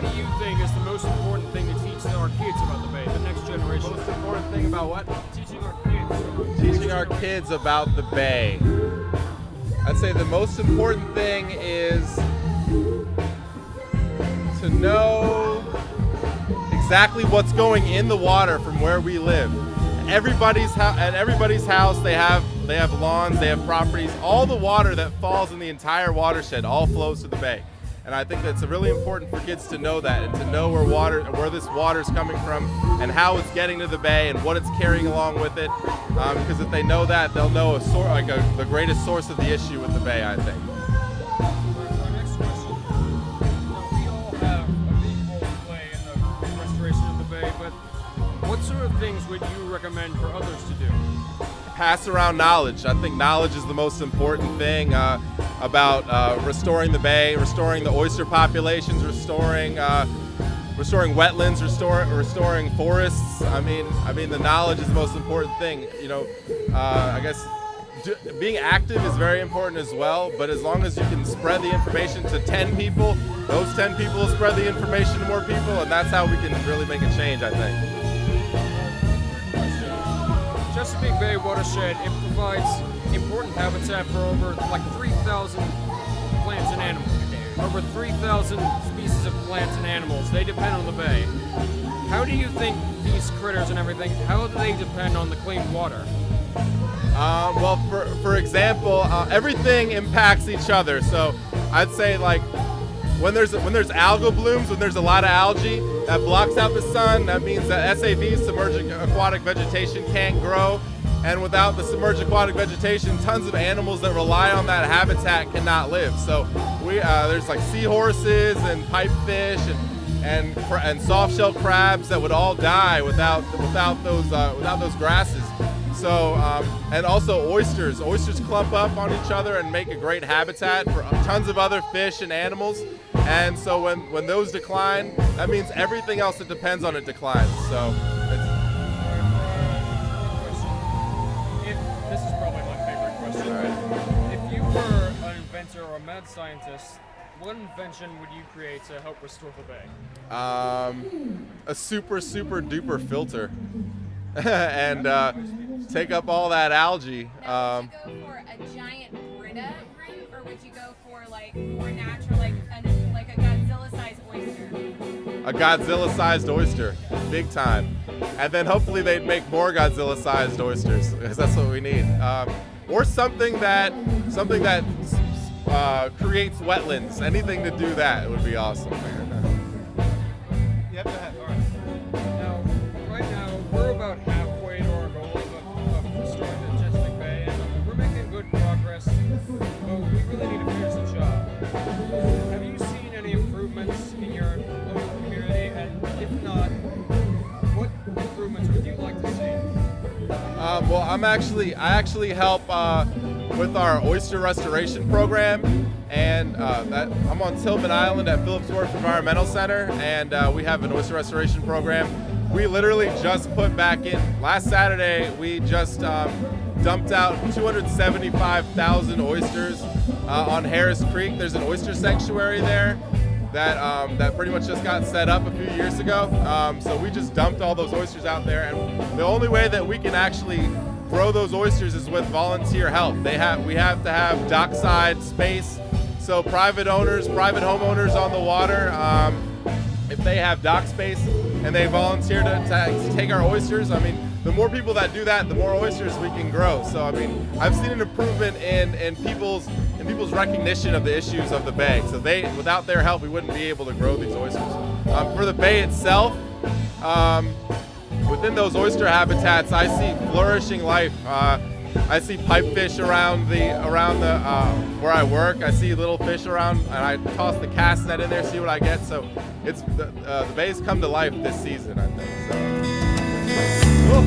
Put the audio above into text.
do you think is the most important thing to teach our kids about the Bay, the next generation? Most important thing about what? Teaching our kids. Teaching our kids about the Bay. I'd say the most important thing is to know exactly what's going in the water from where we live. At everybody's house, they have lawns, they have properties. All the water that falls in the entire watershed all flows to the Bay. And I think that's really important for kids to know that, and to know where this water is coming from, and how it's getting to the Bay, and what it's carrying along with it. Because if they know that, they'll know the greatest source of the issue with the Bay, I think. Our next question. We all have a big role to play in the restoration of the Bay, but what sort of things would you recommend for others to do? Pass around knowledge. I think knowledge is the most important thing about restoring the Bay, restoring the oyster populations, restoring wetlands, restoring forests. I mean, the knowledge is the most important thing. You know, I guess being active is very important as well. But as long as you can spread the information to 10 people, those 10 people will spread the information to more people, and that's how we can really make a change, I think. Chesapeake Bay watershed, it provides important habitat for over 3,000 plants and animals. Over 3,000 species of plants and animals. They depend on the Bay. How do you think these critters and everything, how do they depend on the clean water? Well, for example, everything impacts each other. So I'd say when there's algal blooms, when there's a lot of algae that blocks out the sun, that means that SAVs, submerged aquatic vegetation, can't grow. And without the submerged aquatic vegetation, tons of animals that rely on that habitat cannot live. So there's seahorses and pipefish and soft-shell crabs that would all die without those grasses. So and also oysters. Oysters clump up on each other and make a great habitat for tons of other fish and animals. And so when those decline, that means everything else that depends on it declines. So This is probably my favorite question. Right. If you were an inventor or a mad scientist, what invention would you create to help restore the Bay? A super duper filter, and take up all that algae. Now, would you go for a giant Brita root, or would you go for more natural, like a Godzilla-sized oyster? A Godzilla-sized oyster, big time. And then hopefully they'd make more Godzilla-sized oysters, because that's what we need. Or something that creates wetlands. Anything to do that would be awesome. Yep, go ahead. All right. Now, right now, we're about halfway to our goal of restoring the Chesapeake Bay, and we're making good progress, but we really need to finish the job. Have you seen any improvements in your local community? And if not, what improvements would you like to see? Well, I actually help with our oyster restoration program, and I'm on Tillman Island at Phillips Wharf Environmental Center, and we have an oyster restoration program. We literally just put back in, last Saturday, we just dumped out 275,000 oysters on Harris Creek. There's an oyster sanctuary there that pretty much just got set up a few years ago. So we just dumped all those oysters out there, and the only way that we can actually grow those oysters is with volunteer help. We have to have dockside space, so private homeowners on the water, if they have dock space and they volunteer to take our oysters, I mean, the more people that do that, the more oysters we can grow. So I mean, I've seen an improvement in people's recognition of the issues of the Bay. So without their help, we wouldn't be able to grow these oysters. For the Bay itself, within those oyster habitats, I see flourishing life. I see pipefish around where I work. I see little fish around, and I toss the cast net in there, see what I get. So the Bay's come to life this season, I think. So. Cool.